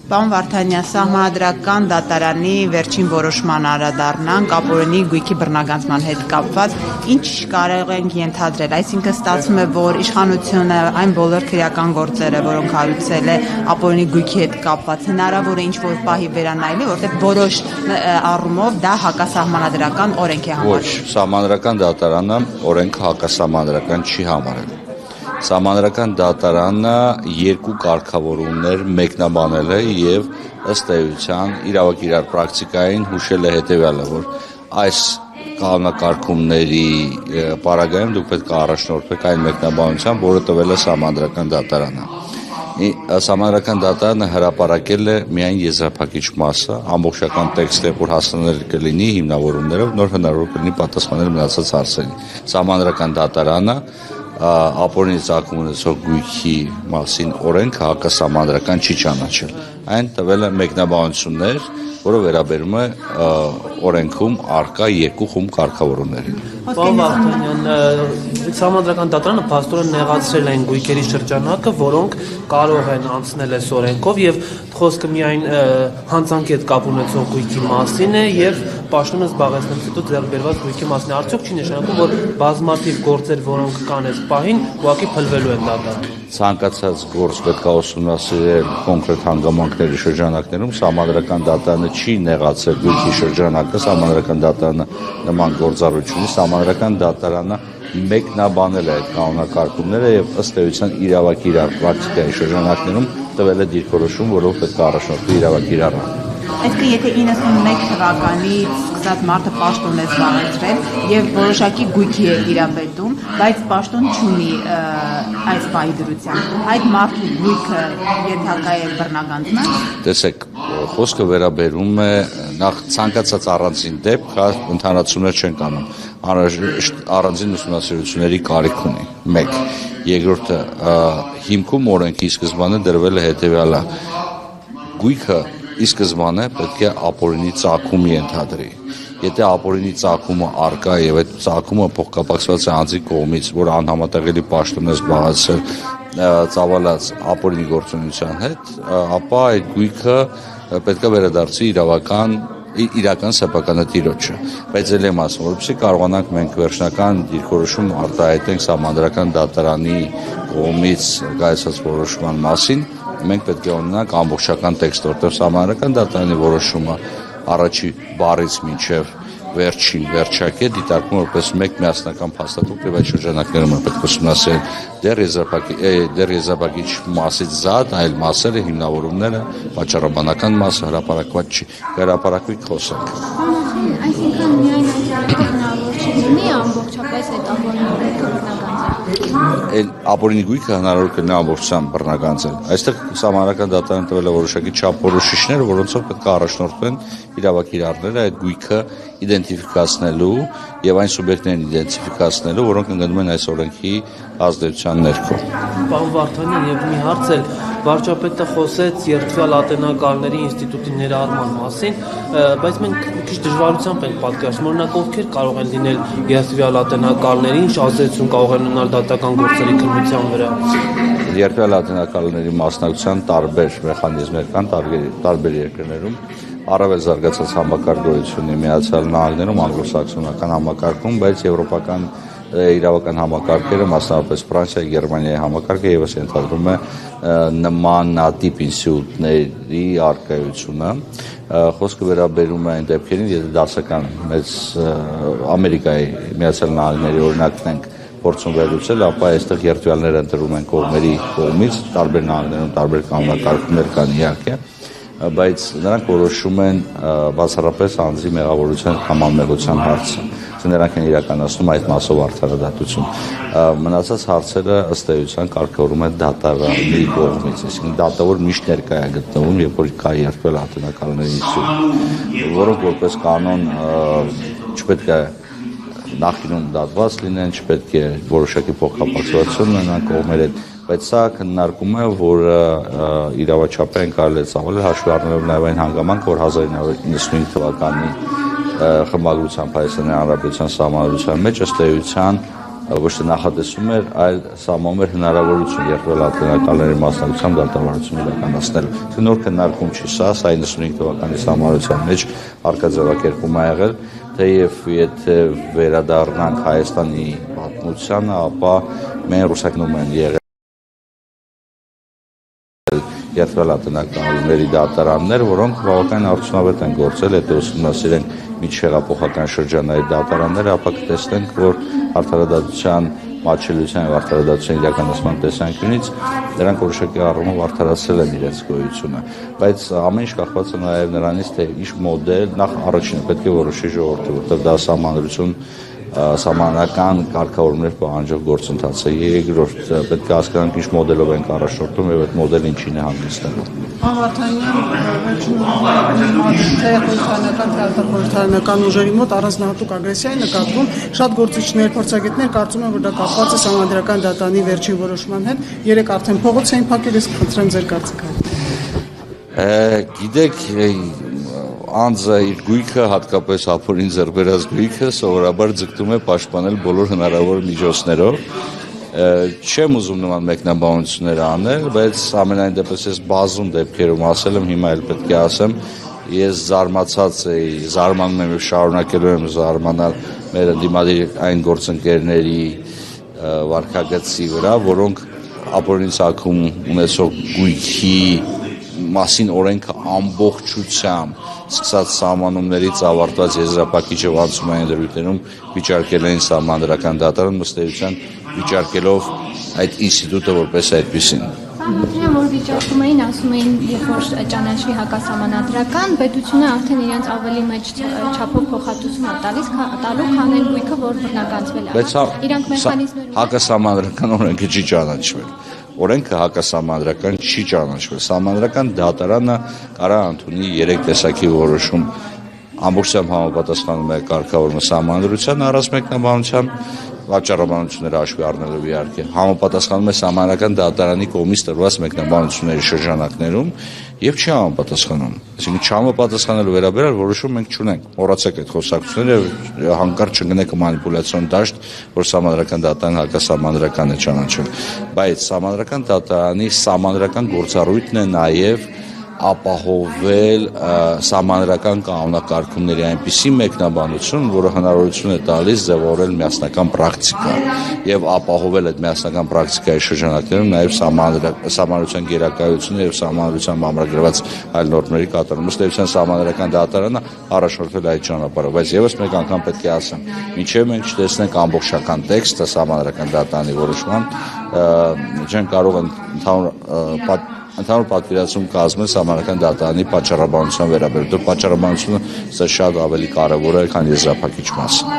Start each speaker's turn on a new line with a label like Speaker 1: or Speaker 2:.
Speaker 1: Պարոն Վարդանյան, Սահմանադրական դատարանի վերջին որոշման անդրադառնանք ապօրինի գույքի բռնագանձման հետ կապված, ինչ կարող ենք ենթադրել, այսինքն ստացվում է, որ իշխանությունը այն բոլոր քրեական գործերը, որոնք հարուցել է ապօրինի գույքի հետ կապված, հնարավոր է ինչ-որ պահի վերանայելի, որտեղ որոշ առումով դա հակասահմանադրական օրենք է համարվում։
Speaker 2: Ոչ, Սահմանադրական դատարանը օրենքը հակասահմանադրական չի համարել։ Սահմանադրական դատարանը երկու կարգավորումներ մեկնաբանել է եւ ըստ էության իրավագիտար պրակտիկային հուշել է հետեւյալը, որ այս կանոնակարգումների պարագայում դուք պետք է առաջնորդվեք այն մեկնաբանությամբ, որը տվել է Սահմանադրական դատարանը։ Սահմանադրական դատարանը հրապարակել է միայն եզրափակիչ մասը, ամբողջական տեքստը, որ հասանել կլինի հիմնավորումներով, նոր հնարավոր կլինի պատասխանել մնացած հարցերին։ Սահմանադրական դատարանը ապօրինի ծագում ունեցող գույքի մասին օրենքը հակասահմանադրական չի ճանաչել։ Այն տվել է մեկնաբանություններ, որը վերաբերում է օրենքում առկա երկու խումբ կարգավորումներին։
Speaker 3: Պարոն Վարդանյան, Սահմանադրական դատարանը փաստորեն նեղացրել են գույքերի շրջանակը, որոնք կարող են անցնել այս օրենքով եւ խոսքը միայն հանցանքի հետ կապ ունեցող գույքի մասին է եւ պաշտոնը զբաղեցնելուց հետո ձեռք բերված գույքի մասին։ Արդյոք չի նշանակում, որ բազմաթիվ գործեր, որոնք կան այս պահին, ուղղակի փլվելու են դատարանում։
Speaker 2: Ցանկացած գործ պետք է ուսումնասիրել կոնկրետ հանգամանքների շրջանակներում, Սահմանադրական դատարանը չի նեղացել գույքի շրջանակը, Սահմանադրական դատարանը նման գործառույթ Սահմանադրական դատարանը մեկնաբանել է այդ կանոնակարգումները եւ ըստ էության իրավագիտար պրակտիկայի շրջանակներում տվել է դիրքորոշում, որով պետք է առաջնորդվի իրավագիտարը։
Speaker 1: Այսինքն, եթե 91 թվականից սկսած մարդը պաշտոն է զբաղեցրել եւ որոշակի գույքի է տիրապետում, բայց պաշտոն չունի այս պահի դրությամբ, այդ մարդու գույքը ենթակա է բռնագանձման։
Speaker 2: Տեսեք, խոսքը վերաբերում է նախ ցանկացած առանձին դեպք, ընդհանրացումներ չեն կանում, առանձին ուսումնասիրությունների կարիք ունի։ 1. Երկրորդը, հիմքում օրենքի սկզբանը դրվել է հետեւյալը. գույքը ի սկզբանե պետք է ապօրինի ծագումի ենթադրի։ Եթե ապօրինի ծագումը առկա է եւ այդ ծագումը փոխկապակցված է անձի կողմից, որ անհամատեղելի պաշտոն է զբաղեցրել ծավալած ապօրինի գործունեության հետ, ապա այդ գույքը պետք է վերադարձի իրական սեփականատիրոջը, բայց ել եմ ասում, որովհետեւ կարողանանք մենք վերջնական դիրքորոշում արտահայտենք Սահմանադրական դատարանի կողմից կայացած որոշման մասին, մենք պետք է ունենանք ամբողջական տեքստ, որտեղ Սահմանադրական դատարանի որոշումը առաջի բառից մինչև վերջին վերջակետ դիտարկում որպես մեկ միասնական փաստաթուղթ եւ այդ շրջանակներում պետք է ուսումնասիրել դեռ եզրափակիչ մասից զատ այլ մասերը, հիմնավորումները, պատճառաբանական մասը հրապարակված չի, հրապարակվի խոսենք։
Speaker 4: Այսինքն միայն այդ հնարավոր չի լինի ամբողջապես այդ ապօրինի բռնագանձել։
Speaker 2: Ապօրինի գույքը հնարավոր կլինի ամբողջությամբ բռնագանձել։ Այստեղ Սահմանադրական դատարանը տվել է որոշակի չափորոշիչներ, որոնցով պետք է առաջնորդվեն իրավագիտարները այդ գույքը իդենտիֆիկացնելու եւ այն սուբյեկտներին իդենտիֆիկացնելու, որոնք ընկնում են այս օրենքի ազդեցության ներքո։
Speaker 3: Պարոն Վարդանյան, եւ մի հարց էլ, վարչապետը խոսեց երթվյալ ատենակալների ինստիտուտի ներառման մասին, բայց մենք քիչ դժվարությամբ ենք պատկերացնում, օրինակ ովքեր կարող են լինել երթվյալ ատենակալների, ինչ ազդեցություն կարող են ունենալ դատական գործերի քննության վրա։
Speaker 2: Երթվյալ ատենակալների մասնակցության տարբեր մեխանիզմներ կան տարբեր երկրներում, առավել զարգացած համակարգ գոյություն ունի Միացյալ Նահանգներում, անգլոսաքսոնական համակարգում, բայց եվրոպական իրավական համակարգերը, մասնավորապես Ֆրանսիայի, Գերմանիայի համակարգը եւս ենթադրում է նմանատիպ ինստիտուտների առկայությունը։ Խոսքը վերաբերում է այն դեպքերին, եթե դասական մեծ Ամերիկայի Միացյալ Նահանգների օրինակն ենք փորձում վերլուծել, ապա այստեղ երթվյալները ընտրվում են կողմերի կողմից, տարբեր նահանգներում տարբեր կանոնակարգումներ կան իհարկե, բայց նրանք որոշում են բացառապես անձի մեղավորության համամեղության հարցը։ Նրանք են իրականացնում այդ մասով արդարադատություն։ Մնացած հարցերը ըստ էության կարգավորում է դատարանի կողմից, այսինքն դատավոր միշտ ներկայ է գտնվում, երբ որ կա երթվել ատենակալների ինստիտուտ, որոնք որպես կանոն չպետք է նախկինում դատված լինեն, չպետք է որոշակի փոխկապակցություն ունենան կողմերի հետ, բայց սա քննարկում է, որ իրավաչափը են կարելի է ծավալել հաշվի առնելով նաև այն հանգամանքը, որ 1995 թվականի խմբագրությամբ Հայաստանի Հանրապետության Սահմանադրության մեջ ըստ էության ոչ թե նախատեսում էր, այլ սահմանում էր հնարավորություն երկրորդ ատենականների մասնակցությամբ դատավարություն իրականացնել։ Նոր քննարկում չի սա 95 թվականի սահմանության մեջ արկածավակերպում ա եղել, թեև եթե վերադառնանք Հայաստանի պատմությանը, ապա մենք ռուսակնում են եղել երկրորդ ատենականների դատարաններ, որոնք բավականին արդյունավետ են գործել, եթե ուսումնասիրենք միջհեղափոխական շրջանների դատարանները, ապա կտեսնենք, որ արդարադատության մատչելիության եւ արդարադատության իրականացման տեսանկյունից դրանք որոշակի առումով արդարացրել են իրենց գոյությունը, բայց ամեն ինչ կախված է նաեւ նրանից, թե ինչ մոդել նախ առաջինը պետք է որոշի ժողովուրդը, որտեղ դա սահմանադրություն սահմանական կարգավորումներ պահանջող գործընթաց է։ Երկրորդ պետք է հասկանանք ինչ մոդելով ենք առաջնորդում եւ այդ մոդելը ինչին է հանգեցնում։
Speaker 5: Վարդանյան վերջին թե խորհրդարանական թե արտախորհրդարանական ուժերի մոտ առանձնահատուկ ագրեսիա է նկատվում։ Շատ գործիչներ, փորձագետներ կարծում են, որ դա կապված է Սահմանադրական դատարանի վերջին որոշման հետ։ Երեք արդեն փողոց էին փակել, իսկ խնդրեմ ձեր կարծիքը։
Speaker 2: Գիտեք, անձը իր գույքը, հատկապես ապօրին ձեռբերած գույքը, սովորաբար ձգտում է պաշտպանել բոլոր հնարավոր միջոցներով։ Չեմ ուզում նման մեկնաբանություններ անել, բայց ամենայն դեպս ես բազում դեպքերում ասել եմ, հիմա էլ պետք է ասեմ, ես զարմացած էի, զարմանում եմ եւ շարունակելու եմ զարմանալ մեր ընդդիմադիր այն գործընկերների վարքագծի վրա, որոնք ապօրինի ցակում ունեցող գույքի մասին օրենքը ամբողջությամբ սկսած սահմանումներից ավարտված եզրափակիչ եւ անցումային դրույթներում վիճարկել են Սահմանադրական դատարան, ըստ էության վիճարկելով այդ ինստիտուտը որպես այդպիսին։
Speaker 4: Սահմանադրական որ վիճակում էին, ասում էին, երբ որ ճանաչվի հակասահմանադրական, պետությունը արդեն իրենց ավելի մեծ չափով փոխհատուցում է տալիս, տալու քան այն գույքը, որ բռնականցվել է։
Speaker 2: Բայց
Speaker 4: իրանք մեխանիզմներ
Speaker 2: հակասահմանադրական օրենքը չի ճանաչվել։ Օրենքը հակասահմանադրական չի ճանաչվել։ Սահմանադրական դատարանը կարող ընդունի 3 տեսակի որոշում։ Ամբողջությամբ համապատասխանում է կարգավորումը սահմանադրության առանց մեկնաբանության, վաճառաբանությունները հաշվի առնելով իհարկե, համապատասխանում է Սահմանադրական դատարանի կողմից տրված մեկնաբանությունների շրջանակներում եւ չի համապատասխանում։ Այսինքն չհամապատասխանելու վերաբերյալ որոշում մենք չունենք։ Մոռացեք այդ խոսակցությունները եւ հանկարծ չգնեք մանիպուլյացիոն դաշտ, որ Սահմանադրական դատարանը հակասահմանադրական է ճանաչել։ Բայց Սահմանադրական դատարանի սահմանադրական գործառույթն է նաեւ ապահովել սահմանադրական կանոնակարգումների այնպիսի մեկնաբանություն, որը հնարավորություն է տալիս ձևավորել միասնական պրակտիկա եւ ապահովել այդ միասնական պրակտիկայի շրջանակներում նաեւ սահմանադրության գերակայությունը եւ սահմանադրությամբ ամրագրված այլ նորմերի կատարումը։ Ըստ էության Սահմանադրական դատարանը առաջնորդվել այդ ճանապարհով, բայց եւս մեկ անգամ պետք է ասեմ, մինչեւ մենք չտեսնենք ամբողջական տեքստը Սահմանադրական դատարանի որոշման, չեն կարող ընդհանուր պատվիրացում կազմել Սահմանադրական դատարանի պատճառաբանության վերաբերյալ։ Պատճառաբանությունը սա շատ ավելի կարևոր է, քան եզրափակիչ մասը։